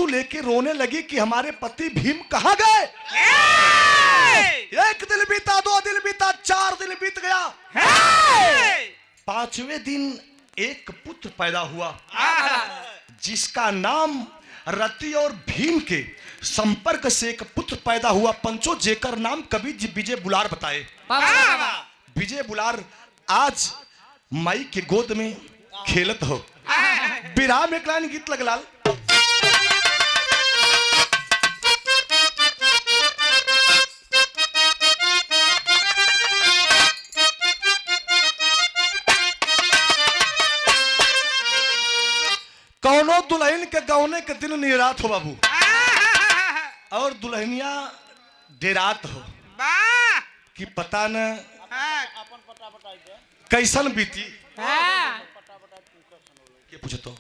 आंसू लेके रोने लगी कि हमारे पति भीम कहाँ गए। एक दिन बीता, 2 दिन बीता, 4 दिन बीत गया। 5वें दिन एक पुत्र पैदा हुआ जिसका नाम रति और भीम के संपर्क से एक पुत्र पैदा हुआ पंचो, जेकर नाम कवि विजय बुलार बताए। विजय बुलार आज माई के गोद में खेलत हो। बिरहा में एक लाइन गीत लगलाल। कौनो दुल्हन के गौने के दिन निरात हो बाबू, और दुल्हनिया डेरात हो कि पता न कैसन बीती। के पूछे तो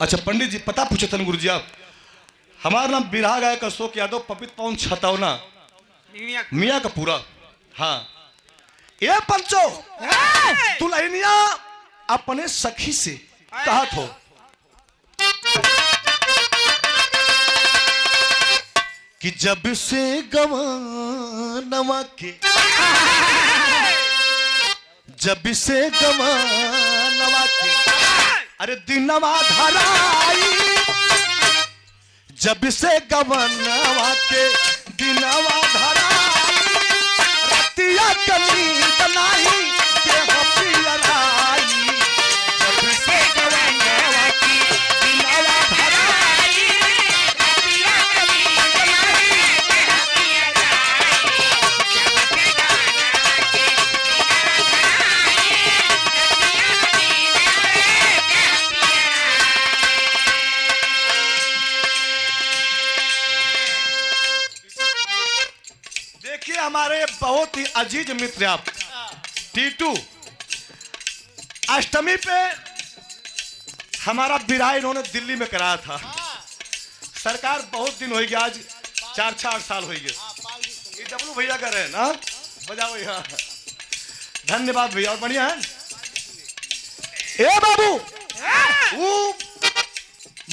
अच्छा पंडित जी पता पूछे तन गुरु जी आप। हमारा नाम बिरहा गायक अशोक यादव, पवित्र पवन छतौना मियाँ का पूरा। हाँ ये पंचो दुल्हनिया अपने सखी से कहत हो कि जब से गवानवा के, जब से गवानवा के अरे दिनवा धराई, जब से गवानवा के दिनवा धराई, रतिया कमी बनाई देह पियराई, जब से गवानवा की दिनवा धराई, रतिया कमी बनाई देह हमारे बहुत ही अजीज मित्र आप टीटू, अष्टमी पे हमारा बिरहा इन्होंने दिल्ली में कराया था। सरकार बहुत दिन हो गया, आज 4-4 साल हो गए। ये डब्लू भैया कर रहे हैं ना, बजाओ यहाँ। धन्यवाद भैया, और बढ़िया है। ए बाबू वो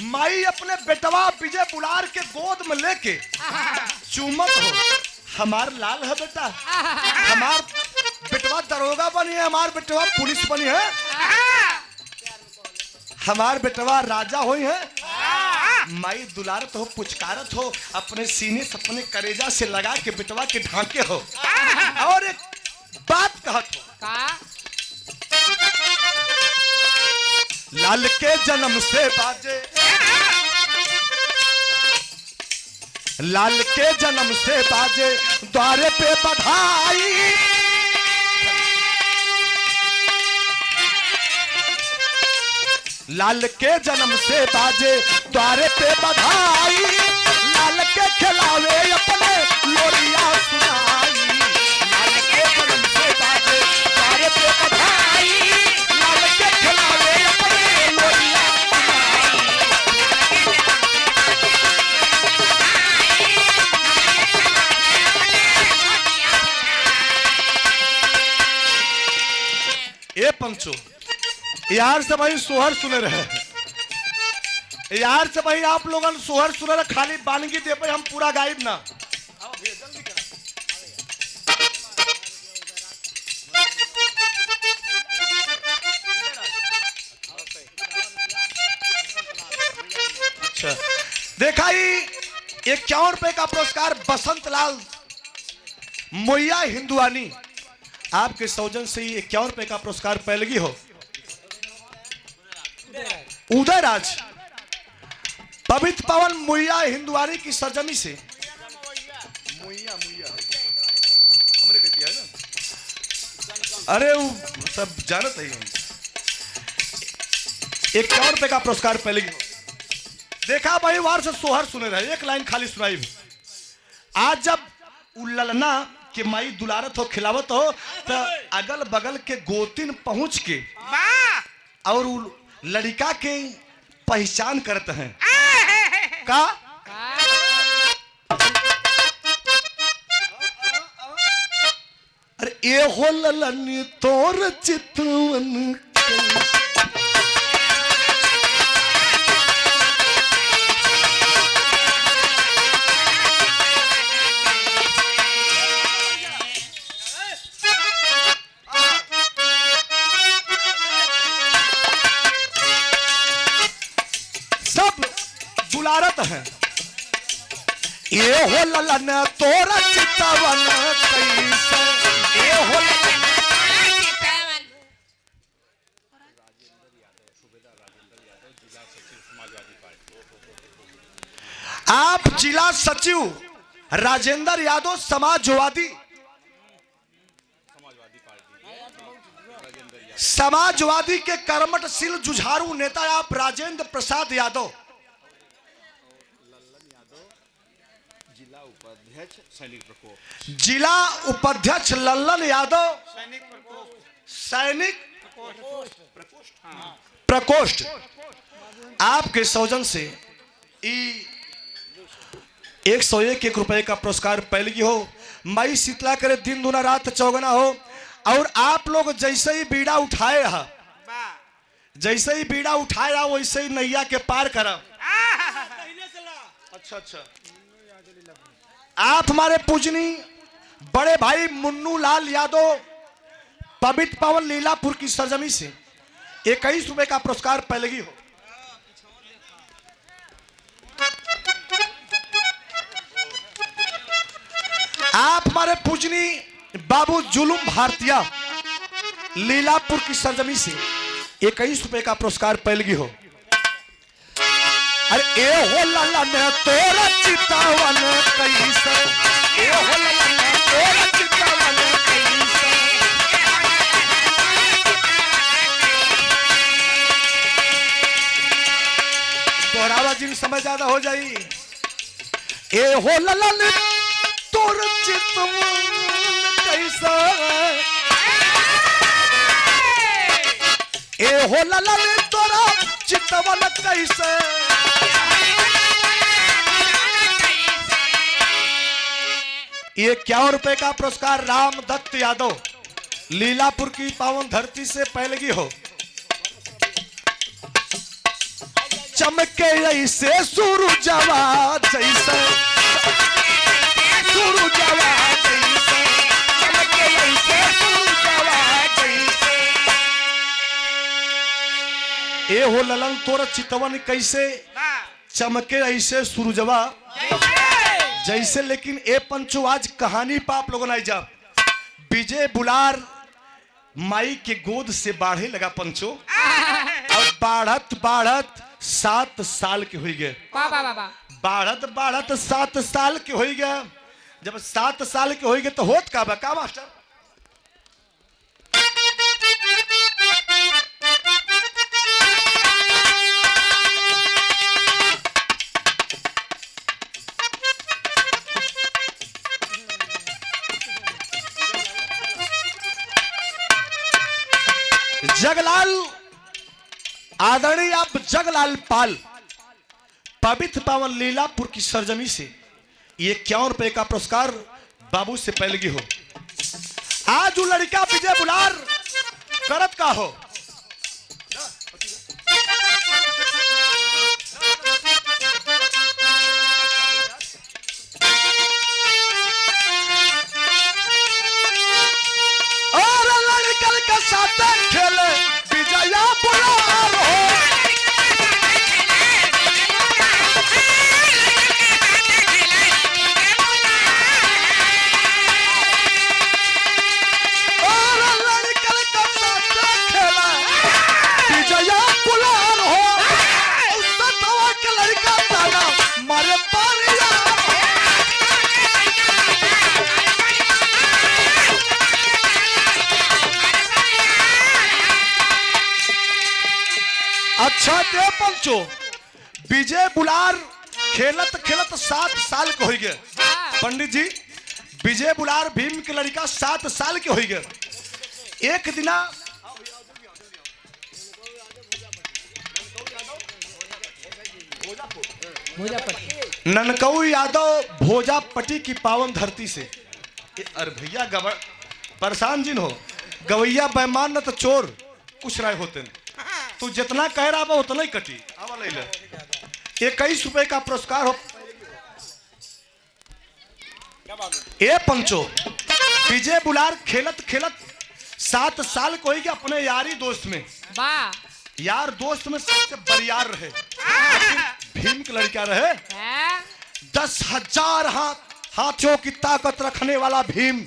माई अपने बेटवा विजय बुलार के गोद में लेके चूमत हो, हमार लाल है बेटा, हमार बेटवा दरोगा बनी है, हमार बेटवा पुलिस बनी है, हमार बेटवा राजा हुई है। माई दुलारत हो, पुचकारत हो, अपने सीने से अपने करेजा से लगा के बेटवा के ढांके हो। और एक बात कहत हो, लाल के जन्म से बाजे, लाल के जन्म से बाजे द्वारे पे बधाई, लाल के जन्म से बाजे द्वारे पे बधाई, लाल के खिलावे अपने लोरिया सुनाई, लाल के जन्म से बाजे द्वारे पे बधाई, लाल के खिलावे अपने लोरिया ये पंचो यार से भाई सोहर सुने रहे यार से भाई, आप लोगों सोहर सुने रहे, खाली बानगी दे पे हम पूरा गायब ना। अच्छा देखा ही 51 रुपए का पुरस्कार बसंत लाल मोया हिंदुआनी, आपके सौजन से ही 51 रुपए का पुरस्कार पैलगी हो। उदयराज पवित्र पवन मुइया हिंदुआनी की सरजमी से, मुइया मुइया हमरे कहती है ना, अरे वो सब जानत है। 51 रुपए का पुरस्कार पैलगी हो। देखा भाई वार से सोहर सुने रहे, एक लाइन खाली सुनाई भी। आज जब उल्लना कि माई दुलारत हो, खिलावत हो, तो अगल बगल के गोतिन पहुंच के और लड़का के पहचान करते हैं का। अरे ये हो ललनी तोर चितवन, दुलारत है। ये हो ललन तोरा चितवन कैसे, ये हो आप जिला सचिव राजेंद्र यादव समाजवादी के कर्मठशील जुझारू नेता आप राजेंद्र प्रसाद यादव, जिला उपाध्यक्ष लल्लन यादव सैनिक प्रकोष्ठ, आपके सौजन से 101 रुपए का पुरस्कार पहले हो। मई शीतला करे दिन दुना रात चौगना हो। और आप लोग जैसे ही बीड़ा उठाए वैसे ही नैया के पार करा। अच्छा अच्छा, आप हमारे पूजनी बड़े भाई मुन्नू लाल यादव पवित्र पावन लीलापुर की सरजमी से 21 रुपए का पुरस्कार पहले हो। आप हमारे पूजनी बाबू जुलूम भारतीय लीलापुर की सरजमी से 21 रुपए का पुरस्कार पहले हो। अरे ए हो ललन तोरा चितवन कैसे, ए हो ललन तोरा चितवन कैसे, दोहरावा जिन समय ज्यादा हो जाई। ए हो ललन तोरा चितवन कैसे, ए हो ललन तोरा चितवन कैसे, ये 51 रुपए का पुरस्कार राम दत्त यादव लीलापुर की पावन धरती से पहले हो। चमके ऐसे सूरजवा जैसे, सूरजवा जैसे, चमके ऐसे सूरजवा जैसे, ए हो ललन तोरा चितवन कैसे, चमके ऐसे सूरजवा जैसे। लेकिन ए पंचो आज कहानी पर आप लोगों ने जा विजय बुलार माई के गोद से बाढ़े लगा पंचो, और बाढ़त बाढ़त 7 साल के हो गए। बाढ़त बाढ़त 7 साल के हो गए। जब 7 साल के हो गए तो होत का बा का मास्टर, जगलाल आदरणीय आप जगलाल पाल पवित्र पावन लीलापुर की सरजमी से 51 रुपए का पुरस्कार बाबू से पहले हो। आज वो लड़का विजय बुलार करत का हो। और लड़कल का साथ खेले विजया बुलार हो। अच्छा दे पंचो, विजय बुलार खेलत खेलत 7 साल के हो गए। पंडित जी विजय बुलार भीम के लड़का 7 साल के हो गए। एक दिना ननकऊ यादव भोजापट्टी की पावन धरती से, अरे भैया परेशान जिन हो गवैया बेमान न तो चोर कुछ राय होते न। तू जितना कह रहा है उतना ही कटी। 21 रुपए का पुरस्कार हो। ए पंचो विजय बुलार खेलत खेलत 7 साल को ही कि अपने यारी दोस्त में यार दोस्त में सबसे बरियार रहे। भीम का लड़का रहे। 10,000 हाथियों की ताकत रखने वाला भीम।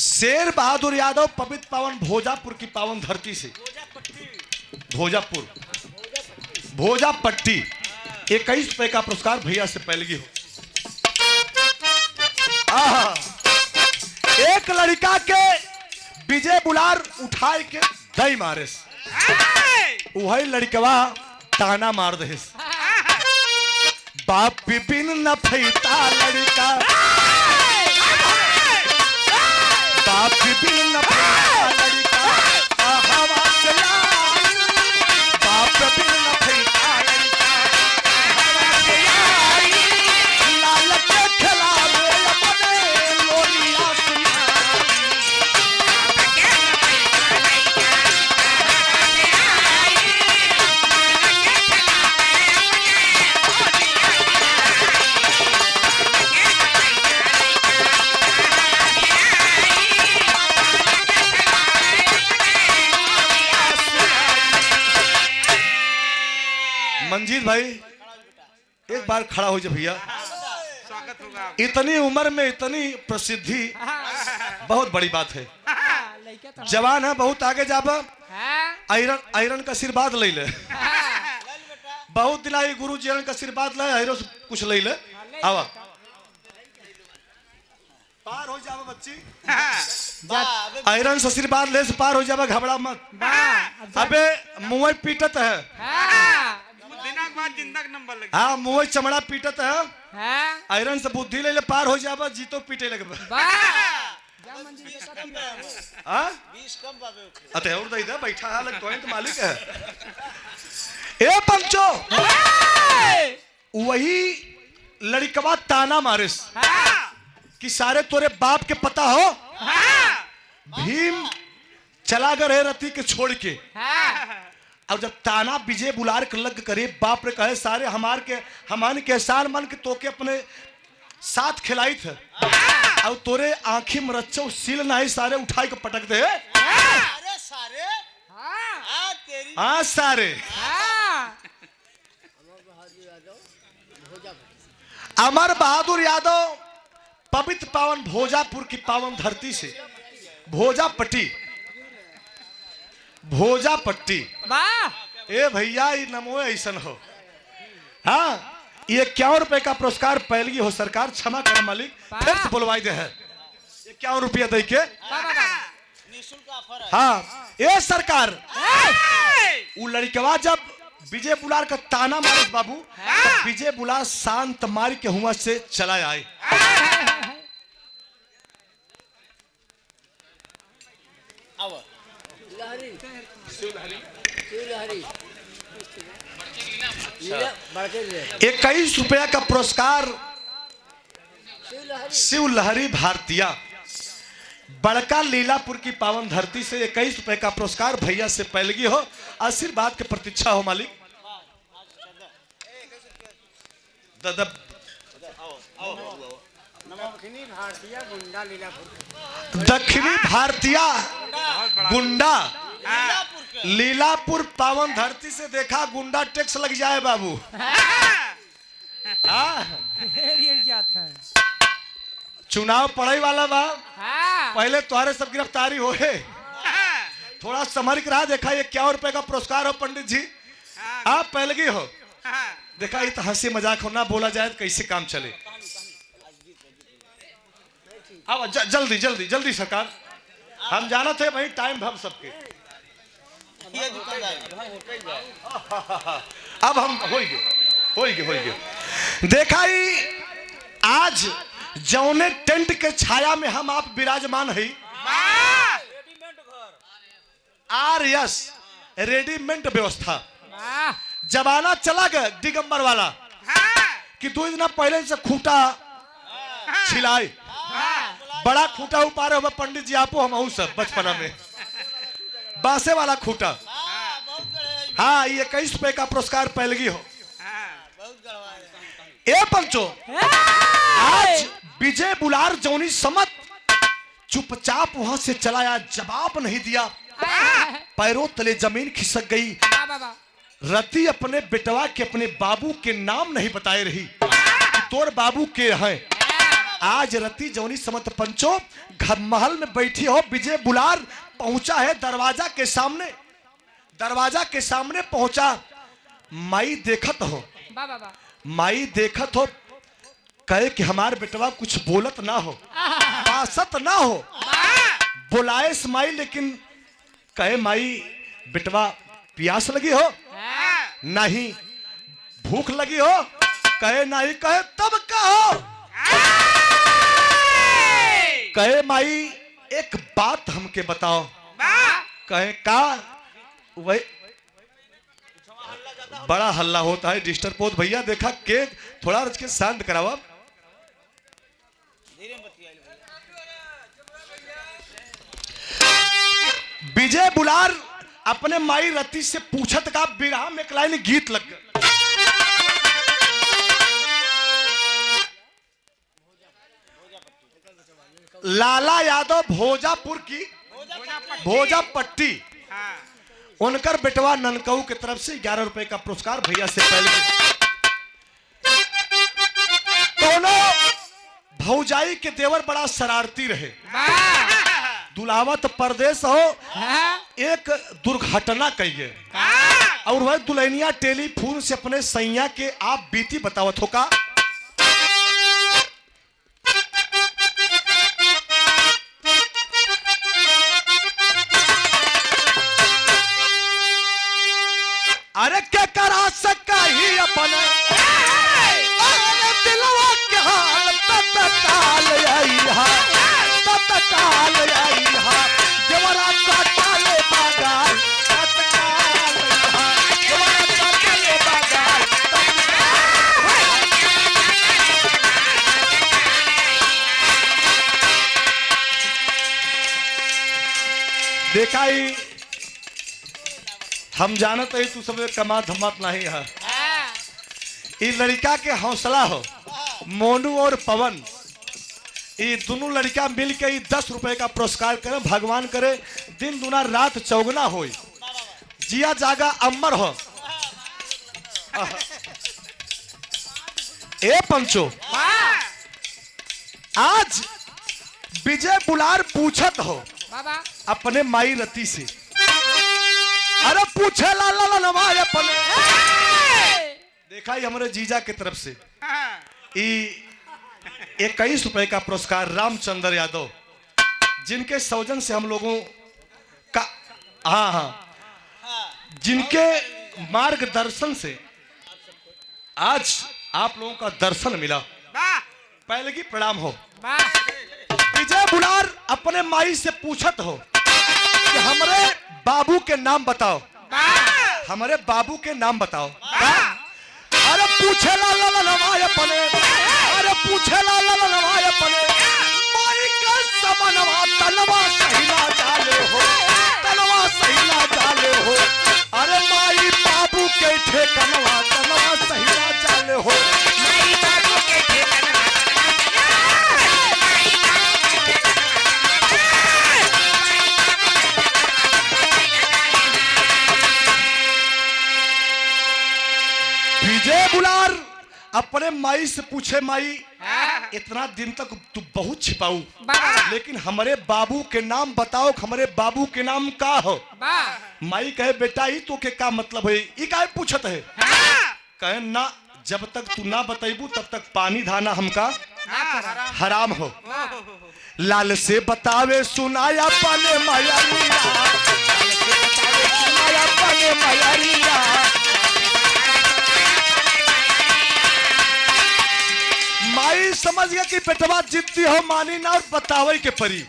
शेर बहादुर यादव पवित्र पावन भोजापुर की पावन धरती से, भोजापट्टी 21 रुपए का पुरस्कार भैया से पहले हो। एक लड़का के विजय बुलार उठाए के दई मारे, वही लड़कवा ताना मार दे, बाप बिन न फैता लड़का, बाप बिन न फैता लड़का, हवा चला, बाप बिन न फैता लड़का, हवा चला, लाल के खिलावे अपने लोलिया सुना। मंजीत भाई एक बार खड़ा हो जाए भैया, स्वागत होगा। इतनी उम्र में इतनी प्रसिद्धि बहुत बड़ी बात है। जवान है, बहुत आगे जाबा, आयरन का आशीर्वाद ले ले, बहुत दिलाई गुरु जी का आशीर्वाद ले, आयरन कुछ ले ले, आवा पार हो जावा बच्ची, आयरन से आशीर्वाद ले से पार हो जावा, घबरा मत। अबे मुंह पीटत है, हाँ मुंह चमड़ा पीटत है, आयरन से बुद्धि ले ले पार हो जावा, जीतो पीटे लगे। अतः और दे बैठा है तो मालिक है। ए पंचो वही लड़कवा ताना मारिस कि सारे तोरे बाप के पता हो, भीम चला गए रति के छोड़ के। और जब ताना विजय बुलार के लग करे, बाप रे कहे सारे हमार के एहसान मन के तोके अपने साथ खिलाई थे, और तोरे आंखी में रच्चो सील नहीं, सारे उठाई के पटक दे। अरे सारे हाँ सारे अमर बहादुर यादव पवित्र पावन भोजापुर की पावन धरती से, भोजापट्टी। ए भैया ये नमो ऐसन हो। हाँ ये 51 रुपए का पुरस्कार पहली हो। सरकार क्षमा कर मालिक, फिर से बोलवाई दे है 51 रुपया दे के। हाँ ये सरकार वो लड़कवा जब विजय बुलार का ताना मारे बाबू, तो विजय बुलार शांत मार के हुआ से चला आए। इक्कीस रुपया का पुरस्कार शिव लहरी भारतीय बड़का लीलापुर की पावन धरती से 21 रुपए का पुरस्कार भैया से पहलगी हो। आशीर्वाद की प्रतीक्षा हो मालिक। दक्षिणी भारतीय गुंडा लीलापुर पावन धरती से देखा, गुंडा टैक्स लग जाए बाबू। चुनाव पड़े वाला बा, पहले तुम्हारे सब गिरफ्तारी हो है, थोड़ा समझ के रहा। देखा ये 51 रुपए का पुरस्कार हो पंडित जी, आप पहलगी हो। देखा ये तो हंसी मजाक होना, बोला जाए तो कैसे काम चले। अब जल्दी जल्दी जल्दी सरकार, हम जाना थे भाई, टाइम भर सबके। अब हम हो गए। देखा ही आज जौने टेंट के छाया में हम आप विराजमान है, आरएस रेडीमेड व्यवस्था जमाना चला गया दिगंबर वाला कि 2 दिन पहले से खूंटा छिलाए, बड़ा खूंटा उपारे हुआ पंडित जी आपो हम सब बचपना में बांसे वाला खूंटा। हाँ ये 21 रुपए का पुरस्कार पहलगी हो। ए पंचो आज विजय बुलार जौनी समत चुपचाप वहां से चलाया, जवाब नहीं दिया। पैरों तले जमीन खिसक गई। रति अपने बेटवा के अपने बाबू के नाम नहीं बताए रही कि तोर बाबू के हैं। आज रति जौनी समत पंचो घर महल में बैठी हो, विजय बुलार पहुंचा है दरवाजा के सामने। दरवाजा के सामने पहुंचा, माई देखत हो, माई देखत हो, कहे कि हमार बेटवा कुछ बोलत ना हो, बासत ना हो। बुलाए माई, लेकिन कहे माई बेटवा प्यास लगी हो? नहीं। भूख लगी हो? कहे नहीं। कहे तब कहो। कहे माई एक बात हमके बताओ। कहे का? वही बड़ा हल्ला होता है, डिस्टर्ब होत भैया। देखा के थोड़ा रच के शांत करावा। विजय बुलार अपने माई रति से पूछत का बिरहा में एक लाइन गीत लग गया। लाला यादव भोजापुर की भोजापट्टी, उनकर बेटवा ननकऊ की तरफ से 11 रुपए का पुरस्कार भैया से पहले। दोनों भौजाई के देवर बड़ा शरारती रहे। दुलावत परदेश हो, एक दुर्घटना कहिए, और वह दुल्हनिया टेलीफोन से अपने सैया के आप बीती बतावत हो का। अरे क्या करा सका ही अपने दिलवा के हाल तत्काल आई हा, तत्काल आई हा, देवरा काटाले बागाल तत्काल आई हा, देवरा काटाले बागाल। देखा ही हम जानते ही तू सब कमा धमात नहीं है। ये लड़का के हौसला हो, मोनू और पवन, ये दोनों लड़का मिल के 10 रुपए का पुरस्कार करे। भगवान करे दिन दुना रात चौगुना हो, जिया जागा अमर हो। ए पंचो, आज विजय बुलार पूछत हो अपने माई रति से। अरे पूछे लाला नवाज अपने। देखा ही हमारे जीजा की तरफ से 21 रुपए का पुरस्कार रामचंद्र यादव, जिनके सौजन से हम लोगों का जिनके मार्गदर्शन से आज आप लोगों का दर्शन मिला। पहले की प्रणाम हो। विजय बुलार अपने माई से पूछत हो कि हमारे बाबू के नाम बताओ, हमारे बाबू के नाम बताओ। अरे पूछे लाला नवाज अपने, अरे पूछे लाला नवाज अपने, माई का समनवा तलवा सहिला जाले हो, तलवा सहिला जाले हो। अरे माई बाबू के ठेकनवा तलवा सहिला जाले हो, माई बाबू के ठेकनवा। विजय बुलार अपने माई से पूछे, माई इतना दिन तक तू बहुत छिपाऊ, लेकिन हमारे बाबू के नाम बताओ, हमारे बाबू के नाम का हो। माई कहे बेटा ही तो के का मतलब है, ये काहे पूछत है। कहे ना, जब तक तू ना बताइबू तब तक पानी धाना हमका हराम हो। लाल से बतावे सुनाया पाने मायारिया, सुनाया पाने मायारिया। माई समझ गया कि बेटवा जिद्दी हो, मानी ना और बतावे के परी।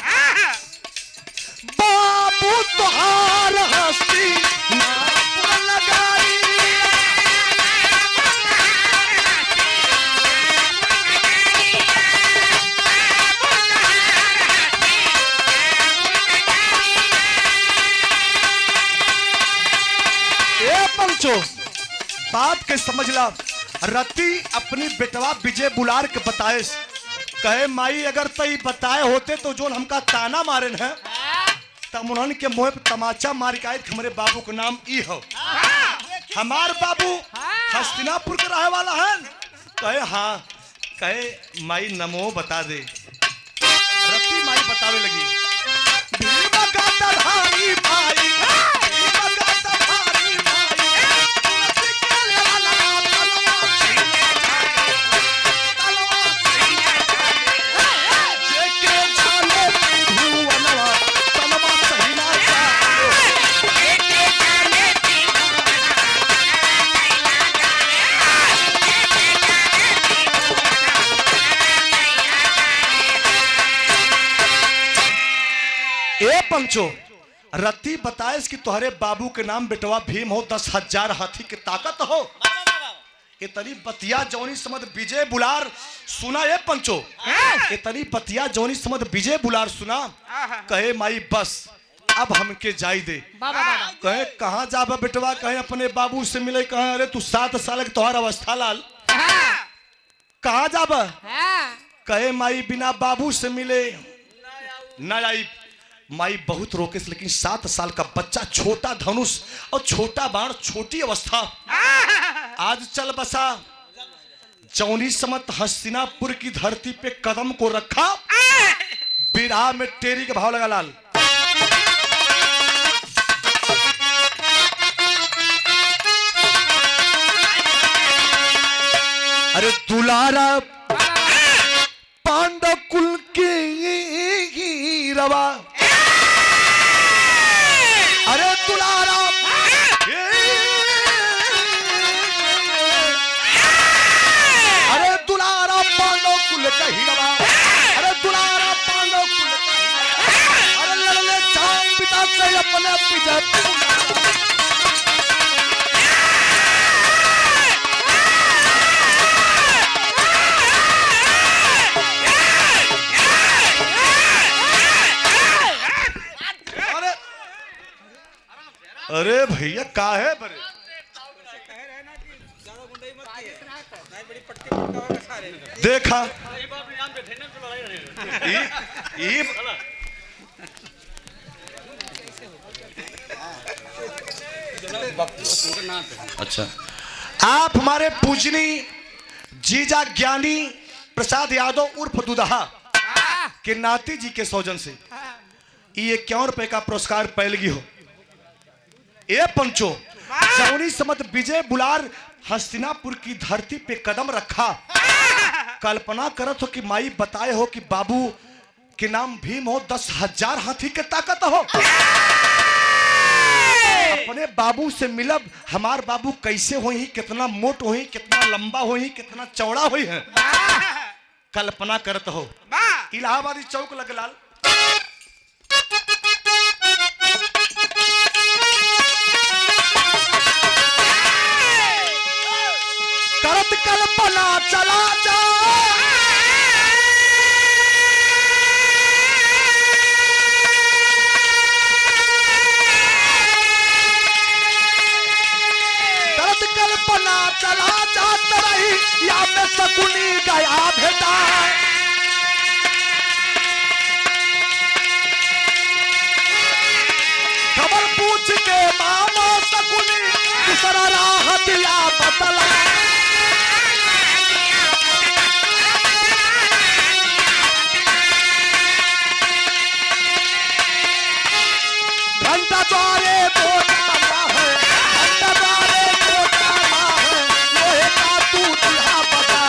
बाबू तुहार हस्ती ना लगाई, ए पंचो बात के समझ ला। रति अपनी बेटवा विजय बुलार के बताए, कहे माई अगर तई बताए होते तो जो हमका ताना मारे है तब उन्होंने के मुँह पे तमाचा मार के आए हमारे बाबू का नाम ई हो। हमार बाबू हस्तिनापुर के रहे वाला है। कहे हाँ, कहे माई नमो बता दे। रत्ती माई बतावे लगी, भीम का तलहारी भाई, भीम का तलहारी भाई, तुलसी के लाला तलवार सीने जाने, तलवार सीने जाने, जेके जाने भुवनवा तलवार सहीना जाने, जेके जाने ए पंचो रत्ती बताए कि तुम्हारे बाबू के नाम बेटवा भीम हो, 10,000 हाथी की ताकत हो। इतनी बतिया जौनी समझ विजय बुलार सुना। ए पंचो इतनी बतिया जौनी समझ विजय बुलार सुना। कहे माई बस अब हमके जाई दे। कहे कहाँ जाबा बेटवा? कहे अपने बाबू से मिले। कहे अरे तू 7 साल के तुम्हारा अवस्था लाल, कहाँ जाबा? कहे माई बिना बाबू से मिले न आई। माई बहुत रोके, लेकिन 7 साल का बच्चा, छोटा धनुष और छोटा बाण, छोटी अवस्था। आज चल बसा जौनी समत हस्तिनापुर की धरती पे कदम को रखा। बिरहा में टेरी के भाव लगा लाल। अरे दुलारा पांडव कुल के रवा, अरे दुलारा अरे दुलारा पांडव कुल का हीरा, अरे दुलारा पांडव कुल का हीरा, अरे लड़ने चांद पिता से अपने पिता। अरे भैया का है बरे देखा अच्छा आप हमारे पूजनी जीजा ज्ञानी प्रसाद यादव उर्फ दुदहा के नाती जी के सौजन से ये 51 रुपए का पुरस्कार पैलगी हो। ए पंचो जौनी समत विजय बुलार हस्तिनापुर की धरती पे कदम रखा। कल्पना करत हो कि माई बताए हो कि बाबू के नाम भीम हो, 10,000 हाथी के ताकत हो। अपने बाबू से मिलब, हमार बाबू कैसे होई, कितना मोट होई, कितना लंबा होई, कितना चौड़ा होई है, कल्पना करत हो। इलाहाबादी चौक लग लाल। करत कल्पना चला जा, करत कल्पना चला जात रही या में शकुनी गया भेटा। खबर पूछ के मामा शकुनी दूसरा राह दिया बतला। घंटा द्वारे बोटाना है, घंटा द्वारे बोटाना है, लोहे का तू दिया बता।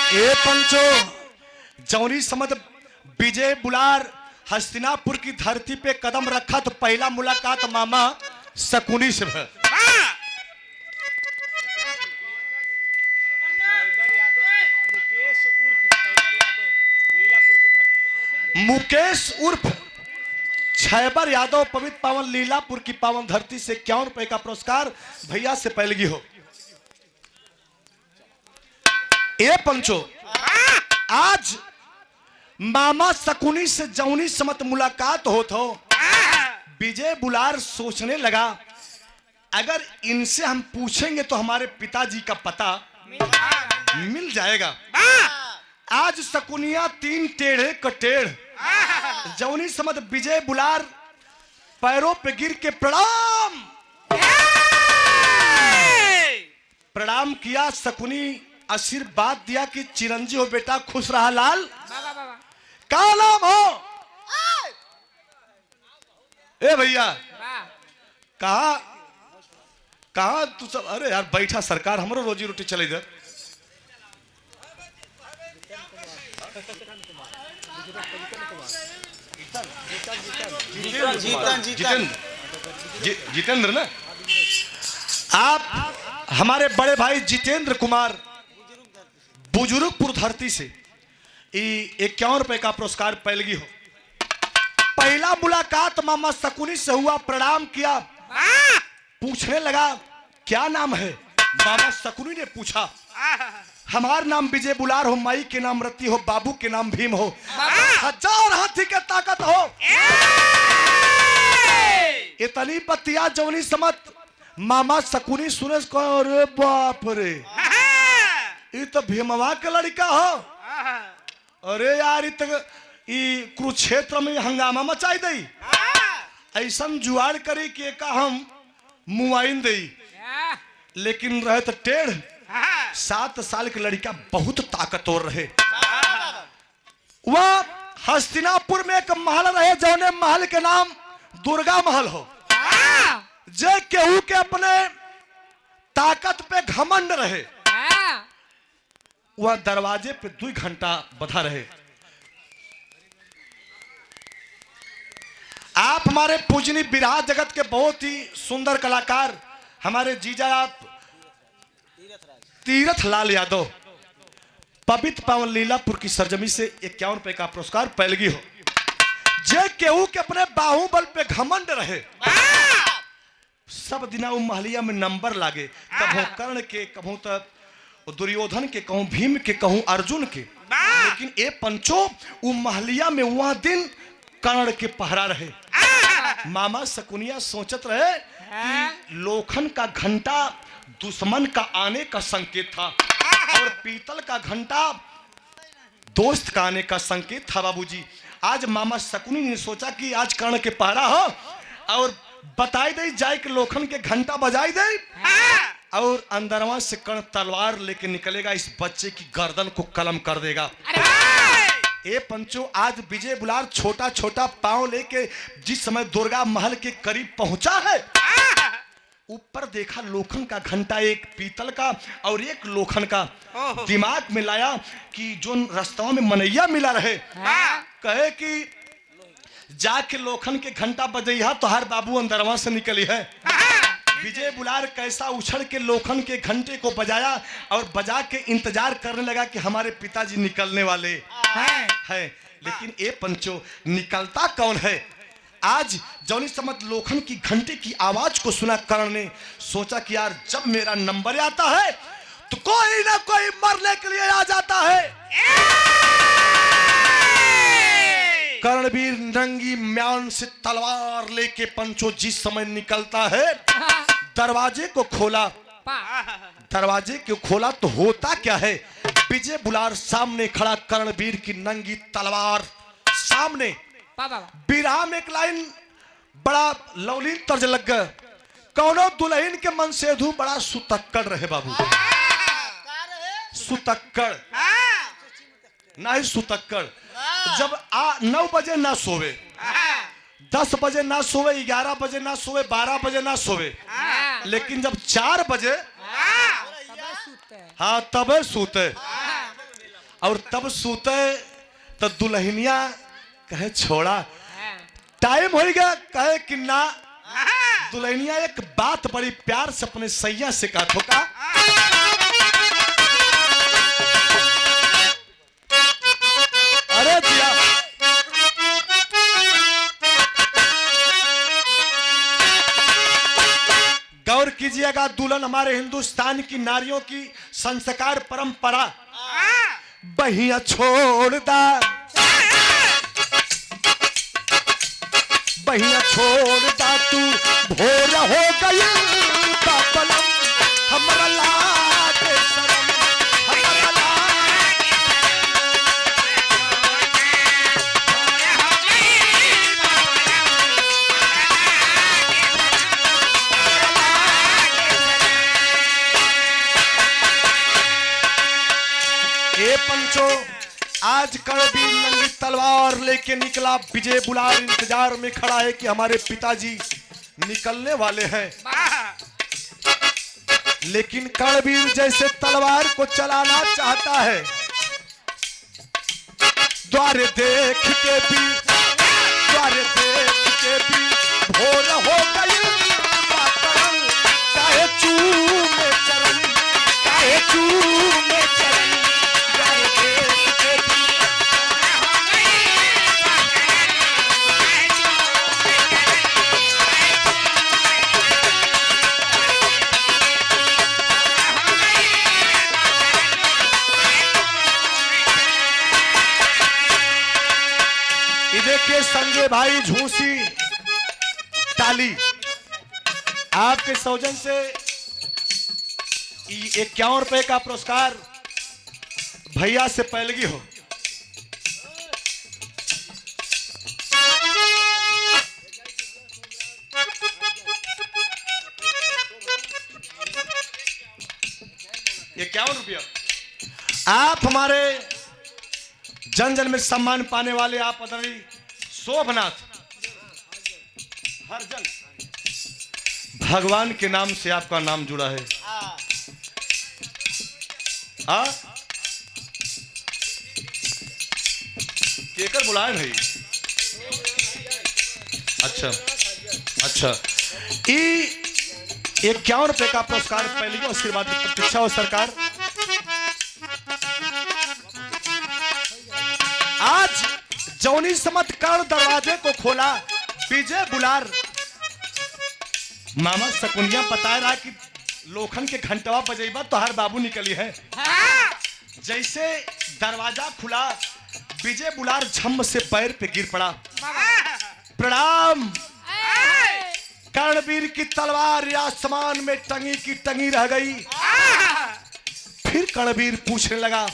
ए पंचो जौनी समझ विजय बुलार हस्तिनापुर की धरती पे कदम रखा तो पहला मुलाकात मामा शकुनी से है। मुकेश उर्फ छैबर यादव पवित्र पावन लीलापुर की पावन धरती से 51 रुपए का पुरस्कार भैया से पैलगी हो। ए पंचो, आज मामा शकुनी से जौनी समत मुलाकात होत हो, विजय बुलार सोचने लगा अगर इनसे हम पूछेंगे तो हमारे पिताजी का पता मिल जाएगा। आज शकुनिया 3 टेढ़े कटेढ़ जौनी समत विजय बुलार पैरों पे गिर के प्रणाम किया। शकुनी आशीर्वाद दिया कि चिरंजीव हो बेटा, खुश रहा लाल। क्या नाम हो? ए भैया, कहा तू सब? अरे यार बैठा, सरकार हमरो रोजी रोटी चले इधर। जितेंद्र ना, आप हमारे बड़े भाई जितेंद्र कुमार बुजुर्गपुर धरती से 51 रुपए का पुरस्कार पैलगी हो। पहला मुलाकात मामा शकुनी से हुआ, प्रणाम किया, पूछने लगा क्या नाम है? मामा शकुनी ने पूछा हमार नाम विजय बुलार हो, माई के नाम रति हो, बाबू के नाम भीम हो, 1000 हाथी के ताकत हो। इतनी बतिया जौनी समत मामा शकुनी सुने को, अरे बाप रे, ये तो भीमवा के लड़का हो। अरे यार ई कुरुक्षेत्र में हंगामा मचाई दई, ऐसा जुआड़ करी कि का हम मुआइन दई, लेकिन रहे तो टेढ़। 7 साल के लड़का बहुत ताकतवर रहे। वह हस्तिनापुर में एक महल रहे, जौने महल के नाम दुर्गा महल हो। जे केहू के अपने ताकत पे घमंड रहे, वह दरवाजे पे 2 घंटा बधा रहे। आप हमारे पूजनी बिरहा जगत के बहुत ही सुंदर कलाकार हमारे जीजा आप तीरथ लाल यादव पवित्र पावन लीलापुर की सरजमी से 51 रुपए का पुरस्कार पैलगी हो। जे केहू के अपने बाहुबल पे घमंड रहे, सब दिना वो महलिया में नंबर लागे, कभू कर्ण के, कभू तो दुर्योधन के, कहूं भीम के, कहूं अर्जुन के, लेकिन ए पंचो वो महलिया में वह दिन कर्ण के पहरा रहे। मामा शकुनिया सोचत रहे कि लोखन का घंटा दुश्मन का आने का संकेत था और पीतल का घंटा दोस्त का आने का संकेत था। बाबूजी, आज मामा शकुनी ने सोचा कि आज कर्ण के पहरा हो और बताई दे जाए कि लोखन के घंटा बजाई दे, और अंदरवा से कर्ण तलवार लेके निकलेगा, इस बच्चे की गर्दन को कलम कर देगा। ए पंचो, आज विजय बुलार छोटा छोटा पांव लेके जिस समय दुर्गा महल के करीब पहुंचा है, ऊपर देखा लोखन का घंटा, एक पीतल का और एक लोखन का। दिमाग में लाया कि जो रास्ता में मनैया मिला रहे, कहे कि जाके लोखन के घंटा बजैया तो हर बाबू अंदरवा से निकली है। विजय बुलार कैसा उछल के लोखन के घंटे को बजाया और बजा के इंतजार करने लगा कि हमारे पिताजी निकलने वाले हैं। लेकिन ए पंचो, निकलता कौन है? आज जौनी समत लोखन की घंटे की आवाज को सुना कर्ण ने सोचा कि यार जब मेरा नंबर आता है तो कोई ना कोई मरने के लिए आ जाता है। कर्णवीर नंगी म्यान से तलवार लेके पंचो जिस समय निकलता है, दरवाजे को खोला। दरवाजे को खोला तो होता क्या है, विजय बुलार सामने खड़ा, कर्णवीर की नंगी तलवार सामने। बिरहा में एक लाइन बड़ा लवलीन तर्ज लग गया, कौनो दुल्हन के मन सेधु बड़ा सुतक्कड़ रहे बाबू। सुतक्कड़ नहीं, सुतक्कड़। जब 9 बजे ना सोवे, 10 बजे ना सोवे, 11 बजे ना सोवे, 12 बजे ना सोवे, लेकिन जब 4 बजे हाँ तब सूते, और तब सूते तो दुल्हनिया कहे छोड़ा टाइम हो गया, कहे कि ना। दुल्हनिया एक बात बड़ी प्यार से अपने सैया से कहा, ठोका अरे दिया कीजिएगा दुल्हन हमारे हिंदुस्तान की नारियों की संस्कार परंपरा। बहिया छोड़ दा, बहिया छोड़ दा तू भोर हो गई बापलम हमरा लागे शरम, हमरा लागे ए पंचो, आज कड़बीर नंगी तलवार लेके निकला। विजय बुलार इंतजार में खड़ा है कि हमारे पिताजी निकलने वाले हैं, लेकिन कड़बीर जैसे तलवार को चलाना चाहता है। द्वार देख के भी, द्वार देख के भी भोर हो गई बातरन, काहे चूमे चरण, काहे चूमे चरण। द्वार देख के भी के संगे भाई झूसी ताली आपके सौजन से 51 रुपए का पुरस्कार भैया से पैलगी हो। ये 51 रुपया आप हमारे जन जन में सम्मान पाने वाले आप आदरणीय शोभनाथ हरजन, भगवान के नाम से आपका नाम जुड़ा है। केकर बुलाए भाई? अच्छा अच्छा, 51 रुपए का पुरस्कार पहले को, उसके बाद प्रतीक्षा हो सरकार। आज जौनी समत कर दरवाजे को खोला विजय बुलार। मामा शकुनिया बता रहा कि लोखन के घंटवा बजेबा तो हर बाबू निकली है। जैसे दरवाजा खुला विजय बुलार झम से पैर पे गिर पड़ा। प्रणाम। कर्णवीर की तलवार आसमान में टंगी की टंगी रह गई। फिर कर्णवीर पूछने लगा,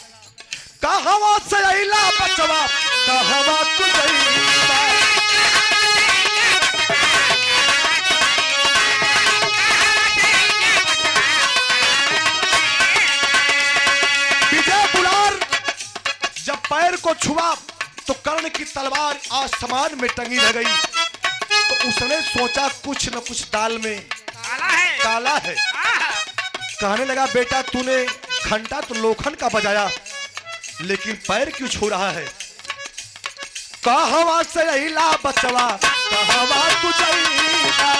कहवा से अइला बचवा, कहवा तू जइबा। विजय बुलार जब पैर को छुआ तो कर्ण की तलवार आसमान में टंगी रह गई। तो उसने सोचा कुछ न कुछ दाल में काला है। कहने लगा, बेटा तूने घंटा तो लोखंड का बजाया, लेकिन पैर क्यों छू रहा है? कहवा से अइला बचवा, कहवा तू जइबा।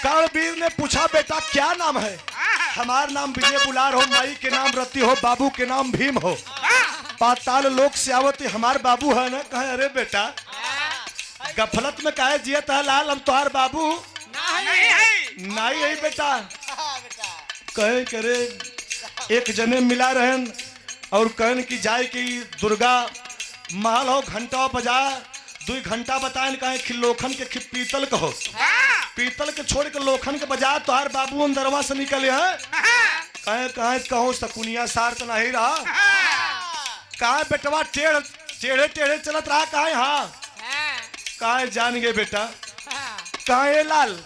कर्णवीर ने पूछा, बेटा क्या नाम है? हमारा नाम विजय बुलार हो, माई के नाम रति हो, बाबू के नाम भीम हो। पाताल लोक से आवत हमार बाबू है ना। कहे, अरे बेटा गफलत में काहे जियत है लाल, हम तोहार बाबू नहीं है बेटा। कहे करे एक जने मिला रहन और कहन की जाए कि दुर्गा महल हो, घंटा बजा 2 घंटा बताए। कहे कि लोखन के पीतल कहो, पीतल के छोड़ के लोखन के बजा तो हर बाबू अंदरवा से निकले हैं। कहे कहो शकुनिया सार तो नहीं रहा। कहा बेटवा टेढ़े टेढ़े चलत रहा। कहे हाँ। कहे जान गए बेटा। कहे लाल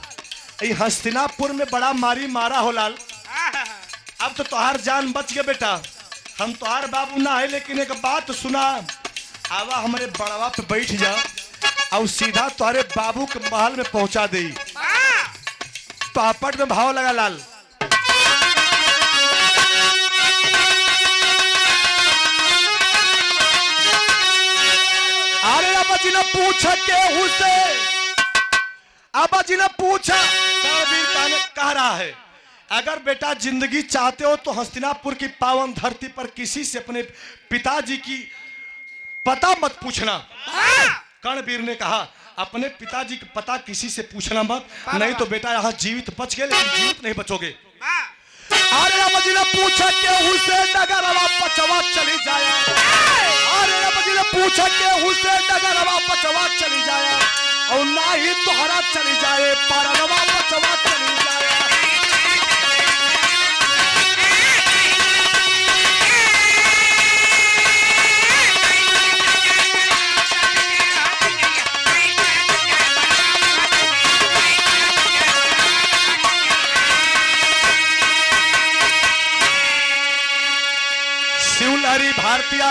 हस्तिनापुर में बड़ा मारी मारा हो लाल, अब तो तुहार जान बच गए बेटा। हम तुहार बाबू ना है, लेकिन एक बात सुना, आवा हमारे बड़वा पे बैठ जा और सीधा तुम्हारे बाबू के महल में पहुंचा दे। पापड़ में भाव लगा लाल। जी ने पूछा केहू से, अब्बा जी ने पूछा, कर्णवीर कह रहा है अगर बेटा जिंदगी चाहते हो तो हस्तिनापुर की पावन धरती पर किसी से अपने पिताजी की पता मत पूछना। कर्णवीर ने कहा अपने पिताजी का पता किसी से पूछना मत, नहीं तो बेटा यहाँ जीवित बच गए लेकिन जीवित नहीं बचोगे। अरे अब्बा जी ने पूछा केहू से डगरवा पचवा चली जाए, अरे अब्बा जी ने पूछा केहू से डगरवा पचवा चली जाए और ना ही तोहरा चली जाए, परनवा पचवा चली जाए। शिवलहरी भारतीय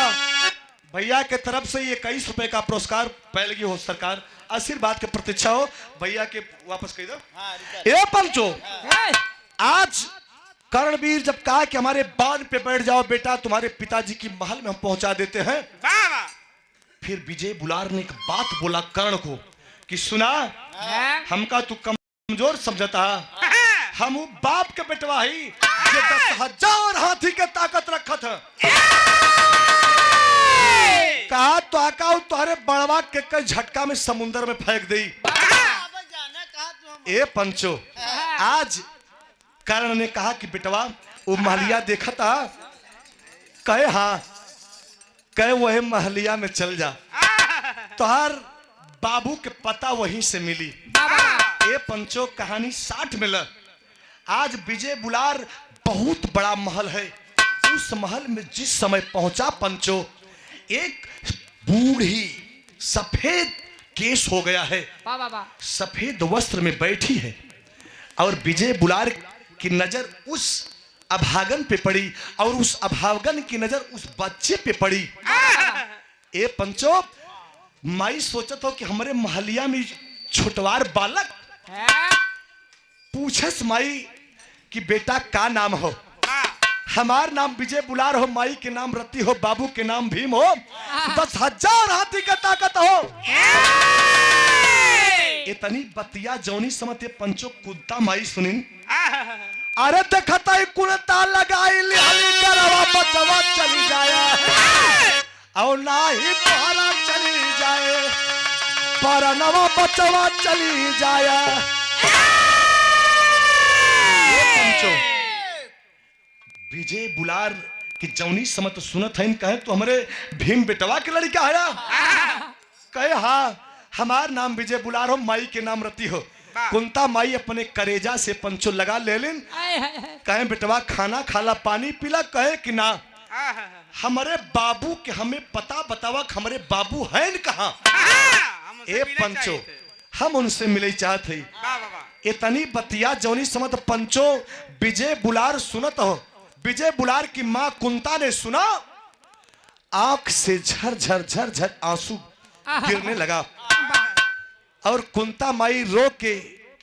भैया के तरफ से 21 रुपए का पुरस्कार पैलगी हो सरकार, आशीर्वाद के प्रतीक्षा हो भैया के वापस कह दो। ए पंचो, आज कर्णवीर जब कहा कि हमारे बान पे बैठ जाओ बेटा तुम्हारे पिताजी की महल में हम पहुंचा देते हैं, फिर विजय बुलार ने एक बात बोला कर्ण को कि सुना हमका तू कमजोर समझता, हम बाप के बेटवा ही जो 10,000 हाथी के ताकत रखत है, कहा तो आका तुम्हारे बड़वा के कई झटका में समुद्र में फेंक दी। ए पंचो, आज कर्ण ने कहा कि बेटवा वो महलिया देखा था, कहे हाँ, कहे वही महलिया में चल जा, तुहार बाबू के पता वहीं से मिली। ए पंचो कहानी 60 में ल आज विजय बुलार बहुत बड़ा महल है, उस महल में जिस समय पहुंचा पंचो, एक बूढ़ी सफेद केस हो गया है, सफेद वस्त्र में बैठी है और विजय बुलार की नजर उस अभागन पे पड़ी और उस अभागन की नजर उस बच्चे पे पड़ी। ए पंचो, माई सोचत हो कि हमारे महलिया में छोटवार बालक, पूछस माई कि बेटा का नाम हो, हमार नाम विजय बुलार हो, माई के नाम रति हो, बाबू के नाम भीम हो, 10,000 हाथी का ताकत हो। इतनी बतिया जौनी समझते पंचो कुत्ता माई सुनिन, अरे देखता ही कुनता लगाई लिहाली करवा बचवा चली जाए और ना ही तोहरा चली जाए, परनवा बचवा चली जाए। विजय बुलार की जौनी समत सुनत है, कहे तो हमारे भीम बेटवा के लड़का आया, कहे हाँ हमार नाम विजय बुलार हो, माई के नाम रति हो। कुंता माई अपने करेजा से पंचो लगा ले लेन, कहे बेटवा खाना खाला पानी पीला, कहे कि ना हमारे बाबू के हमें पता बतावा, हमारे बाबू हैं न कहाँ। ए पंचो, हम उनसे मिले चाहते ही, इतनी बतिया जौनी समत पंचो विजय बुलार सुनत हो। विजय बुलार की मां कुंता ने सुना, आंख से झर झर आंसू गिरने लगा और कुंता माई रो के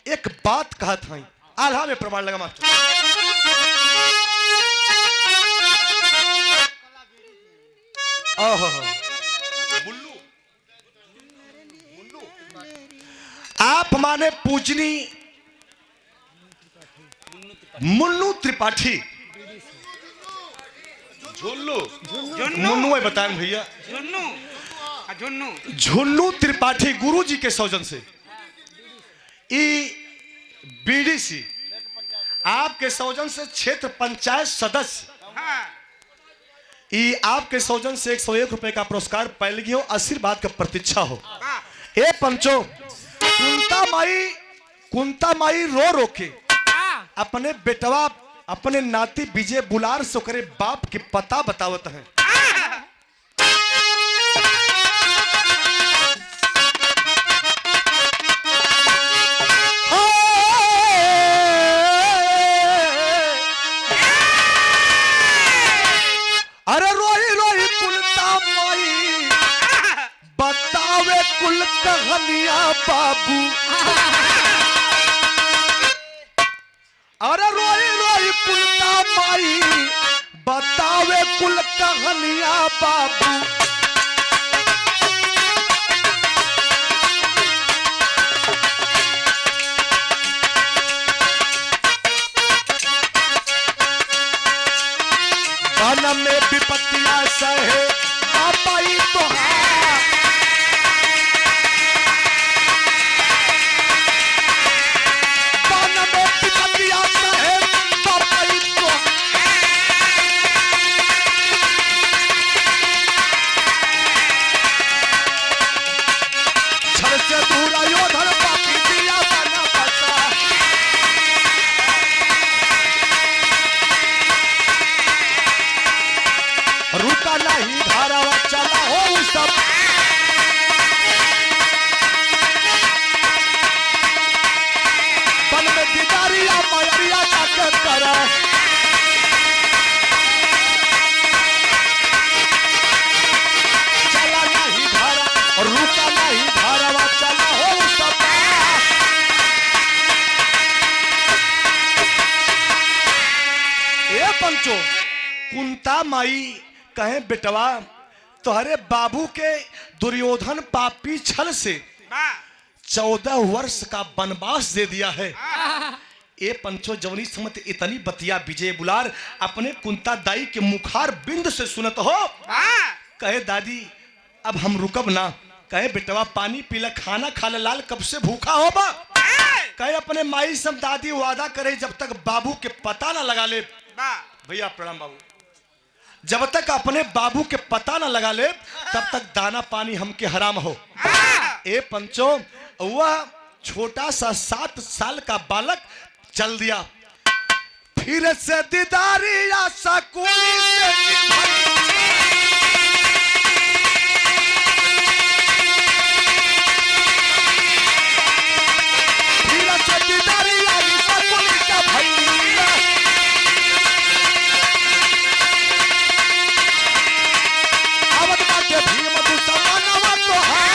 एक बात कहा था, आल्हा में प्रमाण लगा मास्टर। बुल्लू, आप माने पूजनी मुन्नू त्रिपाठी, मुन्नू है बताएं भैया, झुन्नू त्रिपाठी गुरु जी के सौजन से बीडीसी आपके सौजन से क्षेत्र पंचायत सदस्य आपके सौजन से 101 रुपए का पुरस्कार पैलगी हो, आशीर्वाद का प्रतीक्षा हो। ए पंचो, कुंता माई रो रो के अपने बेटवा अपने नाती विजय बुलार से करे बाप के पता बतावत है। अरे रोई रोई कुलता माई बतावे कुल कहानियां बाबू, अरे रोई रोई कुलता माई बतावे कुल कहानियां बाबू। से दुर्योधन पापी दिया बना बचा। रुका नहीं धारावा चला हो सब। बन में दीदारिया मयरिया का करा। चला नहीं धारा और रुका नहीं धारावा चला हो सब। ए पंचो कुंता माई कहे बेटवा तुम्हारे बाबू के दुर्योधन पापी छल से 14 वर्ष का वनवास दे दिया है। ए पंचो जवनी समत इतनी बतिया विजय बुलार अपने कुंता दाई के मुखार बिंद से सुनत हो। कहे दादी अब हम रुकब ना। कहे बेटवा पानी पीला खाना खा लाल कब से भूखा हो बा। कहे अपने माई सम दादी वादा करे जब तक बाबू के पता ना लगा ले। भैया प्रणाम बाबू। जब तक अपने बाबू के पता ना लगा ले तब तक दाना पानी हमके हराम हो। ए पंचो वह छोटा सा 7 साल का बालक चल दिया। फिर से दीदारी या सकुनी से फिर से दीदारी या सकुनी का भैया। आवत बाटे भीम दुश्मनवा तो है।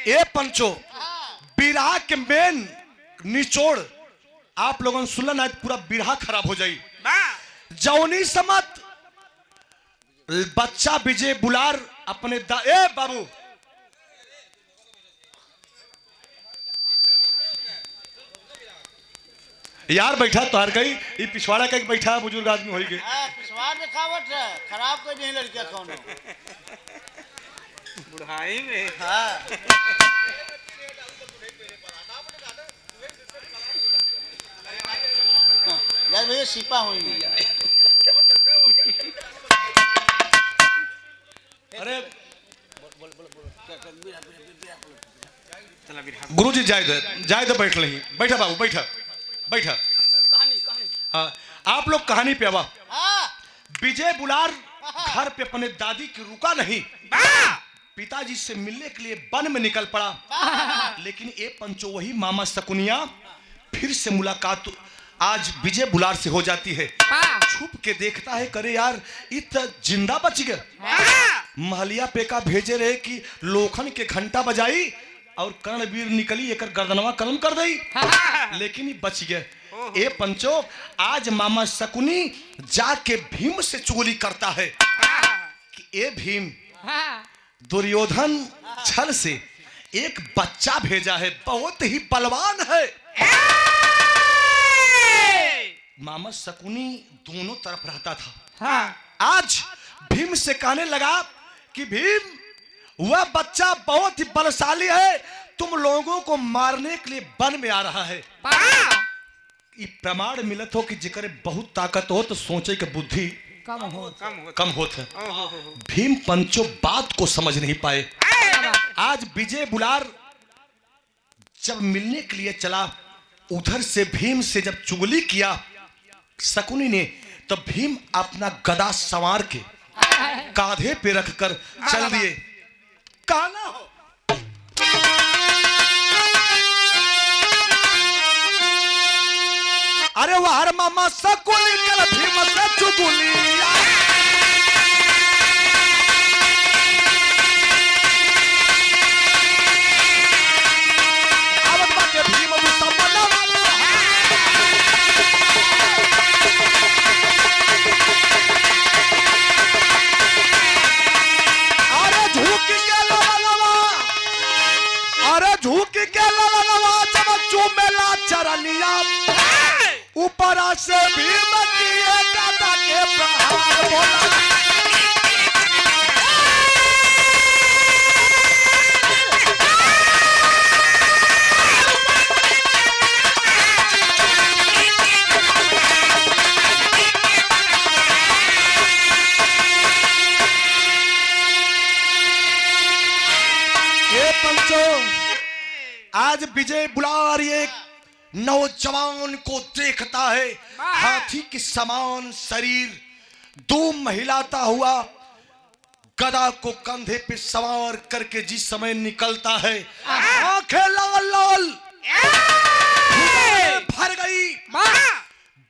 ए पंचो बिरहा के मेन निचोड़ आप लोगों ने सुनना ना पूरा बिरहा खराब हो जाई। जौनी समत बच्चा विजय बुलार अपने ए बाबू यार बैठा तो हर गई ये पिछवाड़ा का बैठा बुजुर्ग आदमी होई गए। पिछवाड़ दिखावट है खराब कोई नहीं लड़कियां कौन बुढ़ाई में। हाँ यार भैया सिपा हुई। अरे गुरुजी जाए दे बैठ रही। बैठा बाबू बैठा बैठा। हाँ आप लोग कहानी पे आवा। विजय बुलार घर पे अपने दादी की रुका नहीं। पिताजी से मिलने के लिए वन में निकल पड़ा। लेकिन ए पंचो वही मामा शकुनिया फिर से मुलाकात आज विजय बुलार से हो जाती है। छुप के देखता है करे यार इत जिंदा बच गया। महलिया पे का भेजे रहे कि लोखन के घंटा बजाई और कर्णवीर निकली एक गर्दनवा कर्म कर दी। लेकिन ये बच गए। ए पंचो आज मामा शकुनी जाके भीम से चुगली करता है कि ए भीम दुर्योधन छल से एक बच्चा भेजा है बहुत ही बलवान है। मामा शकुनी दोनों तरफ रहता था। आज भीम से कहने लगा कि भीम वह बच्चा बहुत ही बलशाली है तुम लोगों को मारने के लिए वन में आ रहा है। ये प्रमाण मिलत हो कि जिकर बहुत ताकत हो तो सोचे कि बुद्धि कम होता है। भीम पंचो बात को समझ नहीं पाए। आज विजय बुलार जब मिलने के लिए चला उधर से भीम से जब चुगली किया शकुनी ने तो भीम अपना गदा संवार के कांधे पे रखकर चल दिए। काना हो अरे वाहर मामा शकुनी कल भीम से चुगली झूठ जी के ललनवा जब चूमेला चरनिया ऊपर से भीम किए गदा के प्रहार बोला आज विजय बुलार एक नौजवान को देखता है, हाथी के समान शरीर धूम हिलाता हुआ गदा को कंधे पे सवार करके जिस समय निकलता है, आंखें लाल लाल भर गई।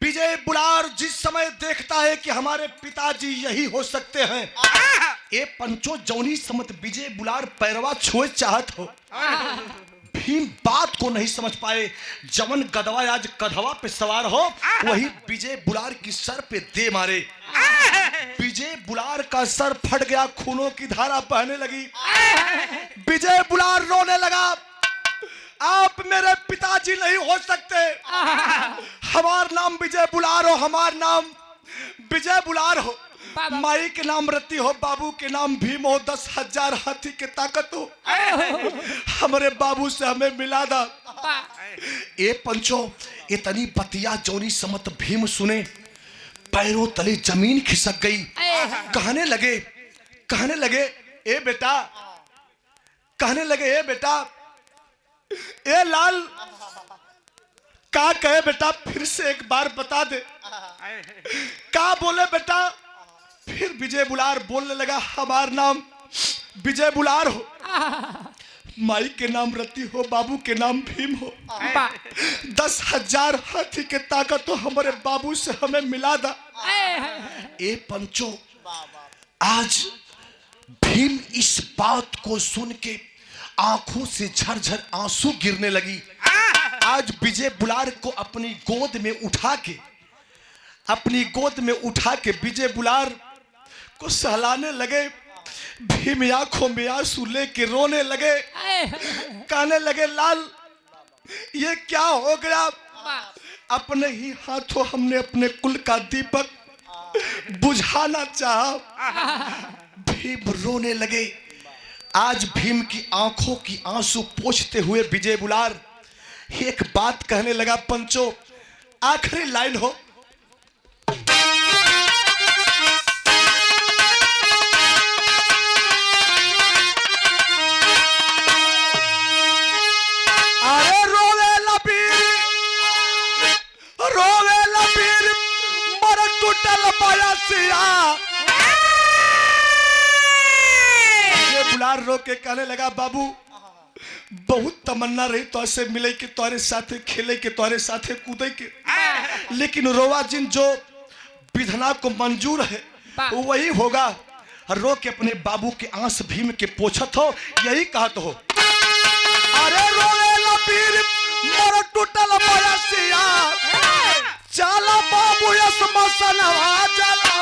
विजय बुलार जिस समय देखता है कि हमारे पिताजी यही हो सकते हैं, ये पंचो जौनी समत विजय बुलार पैरवा छुए चाहत हो, भीम बात को नहीं समझ पाए। जवन गदवा आज कधवा पे सवार हो वही विजय बुलार की सर पे दे मारे। विजय बुलार का सर फट गया, खूनों की धारा बहने लगी। विजय बुलार रोने लगा, आप मेरे पिताजी नहीं हो सकते, हमार नाम विजय बुलार हो, हमार नाम विजय बुलार हो, माई के नाम रति हो, बाबू के नाम भीम हो, 10,000 हाथी के ताकत हो, हमारे बाबू से हमें मिला दा। ए पंचो इतनी बतिया जोनी समत भीम सुने, पैरों तले जमीन खिसक गई। कहने लगे ए बेटा, कहने लगे ए बेटा, ए लाल, का कहे बेटा, फिर से एक बार बता दे, का बोले बेटा। फिर विजय बुलार बोलने लगा, हमार नाम विजय बुलार हो, माई के नाम रति हो, बाबू के नाम भीम हो, 10,000 हाथी के ताकत हो, हमारे बाबू से हमें मिला दा। ए पंचो आज भीम इस बात को सुन के आंखों से झरझर आंसू गिरने लगी। आज विजय बुलार को अपनी गोद में उठा के विजय बुलार को सहलाने लगे। भीम आंखों में आंसू लेके रोने लगे, कहने लगे, लाल ये क्या हो गया, अपने ही हाथों हमने अपने कुल का दीपक बुझाना चाहा। भीम रोने लगे। आज भीम की आंखों की आंसू पोंछते हुए विजय बुलार एक बात कहने लगा, पंचो आखिरी लाइन हो, अरे रोवे लबीर मर टूटल बयसिया। बुलार रो के कहने लगा, बाबू बहुत तमन्ना रही तो ऐसे मिले के, तोरे साथे खेले के, तोरे साथे कूदे के, लेकिन रोवा जिन जो विधना को मंजूर है वही होगा। रो के अपने बाबू के आंस भीम के पोछत हो, यही कहत हो, अरे रोवे लबीर मोर टूटल बयसिया, चला बाबू यस मसनवा जलावा।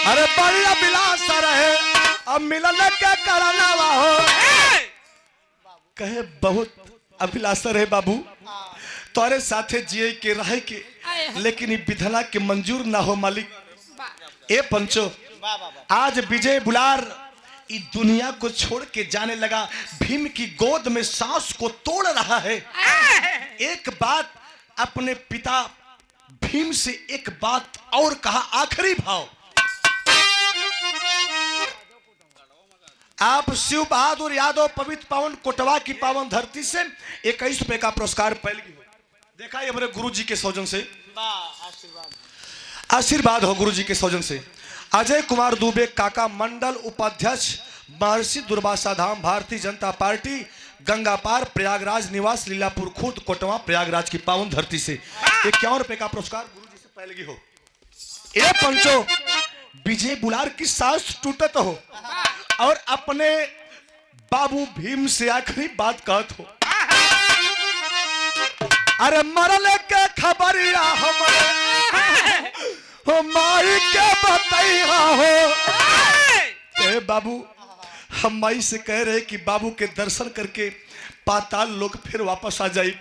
अरे बढ़िया बिलास रहे, अब मिलन के करनवा हो, कहे बहुत अभिलाषा रहे बाबू, तोरे साथे जिए के रहे के, लेकिन ये विधना के मंजूर ना हो मालिक। ए पंचो आज विजय बुलार इस दुनिया को छोड़ के जाने लगा, भीम की गोद में सांस को तोड़ रहा है। एक बात अपने पिता भीम से एक बात और कहा, आखिरी भाव, आप शिव बहादुर यादव पवित्र पावन कोटवा की पावन धरती से 21 रुपए का पुरस्कार पहले देखा। ये हमारे गुरु जी के सौजन से आशीर्वाद हो, गुरु जी के सौजन से। अजय कुमार दुबे काका मंडल उपाध्यक्ष महर्षि दुर्वासा धाम भारतीय जनता पार्टी गंगा पार प्रयागराज निवास लीलापुर खुर्द कोटवा प्रयागराज की पावन धरती से 51 रुपए का पुरस्कार गुरु जी से पहले हो। ये पंचो विजय बुलार की सांस टूटत हो और अपने बाबू भीम से आखिरी बात कहत हो, अरे मरले के खबरिया हमारे हो माई के बतैया हो। ए बाबू, हम माई से कह रहे कि बाबू के दर्शन करके पाताल लोग फिर वापस आ जाए।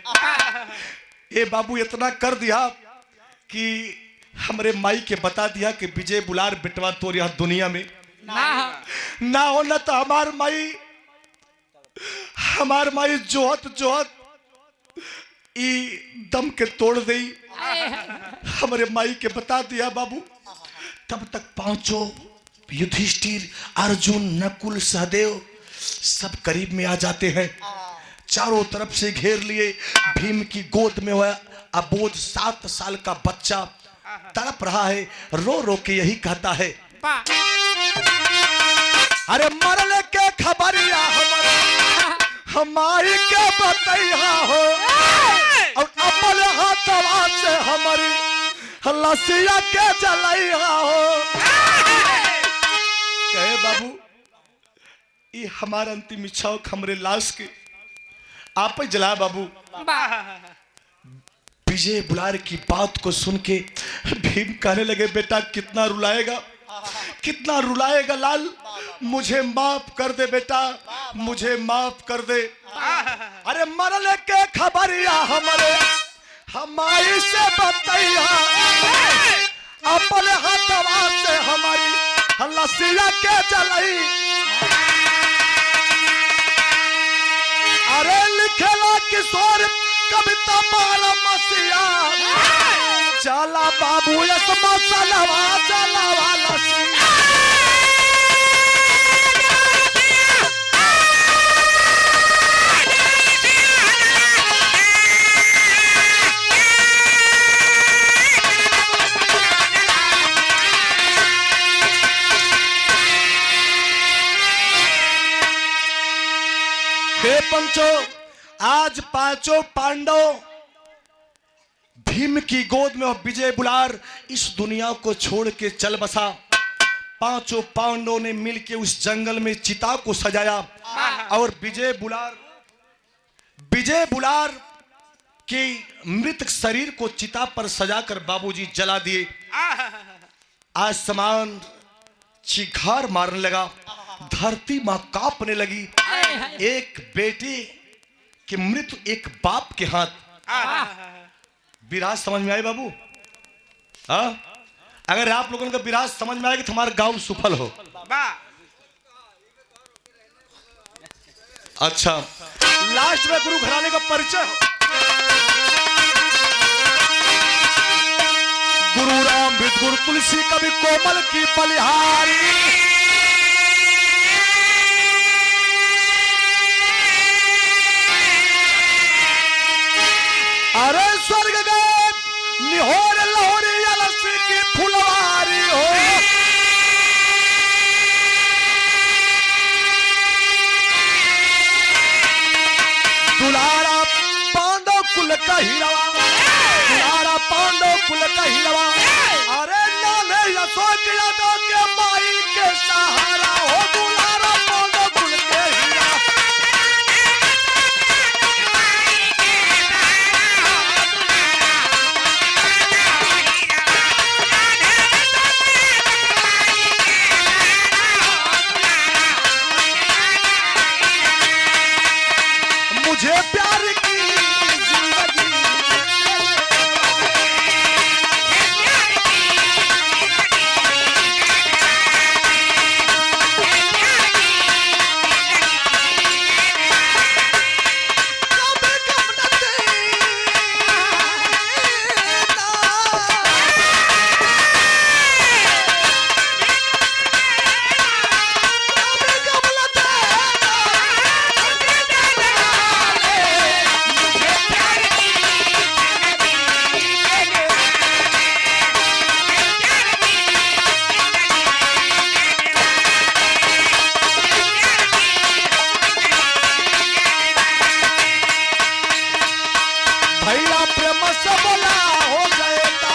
ए बाबू इतना कर दिया कि हमरे माई के बता दिया कि विजय बुलार बेटवा तोर यहाँ दुनिया में ना हो न तो हमार माई जोहत जोहत ई दम के तोड़ दे। हमरे माई के बता दिया बाबू। तब तक पांचों युधिष्ठिर, अर्जुन, नकुल, सहदेव सब करीब में आ जाते हैं। चारों तरफ से घेर लिए। भीम की गोद में हुआ अबोध 7 साल का बच्चा तड़प रहा है, रो रो के यही कहता है, अरे मरले के खबरिया हमारी के बतैया हो और अपने हाथवा से हमारी लसिया के जलैया हो। कहे बाबू, ये हमारा अंतिम इच्छा हो, हमरे लाश के आप ही जला बाबू। विजय बुलार की बात को सुन के भीम कहने लगे, बेटा कितना रुलाएगा, कितना रुलाएगा लाल, मुझे माफ कर दे बेटा, मुझे माफ कर दे। अरे मरले के खबरिया हमारी से बतैया अपने हाथवा से हमारी लसिया के जलाई। अरे लिखेला किशोर कविता मारा मसिया, चला बाबू यस मसलवा चलावा लसिया। हे पंचो, आज पांचों पांडव भीम की गोद में और विजय बुलार इस दुनिया को छोड़ के चल बसा। पांचों पांडवों ने मिलकर उस जंगल में चिता को सजाया और विजय बुलार के मृत शरीर को चिता पर सजाकर बाबूजी जला दिए। आसमान चिघार मारने लगा, धरती मां कांपने लगी। एक बेटे के मृत्यु एक बाप के हाथ। विराज समझ में आई बाबू? अगर आप लोगों का विराज समझ में आएगा तो हमारा गांव सफल हो। अच्छा, लास्ट में गुरु घराने का परिचय हो। गुरु राम गुरु तुलसी कवि कोमल की बलिहारी। अरे स्वर्ग गए निहोर लहोरी अलसी की फुलवारी हो। दुलारा पांडव कुल का हीरा, दुलारा पांडव कुल का हीरा। अरे नाने अशोक यादव के माई के सहारा हो, दुलारा पांडव कुल के हीरा। मुझे प्यार की जिंदगी भैया प्रेम से बोला हो जाएगा।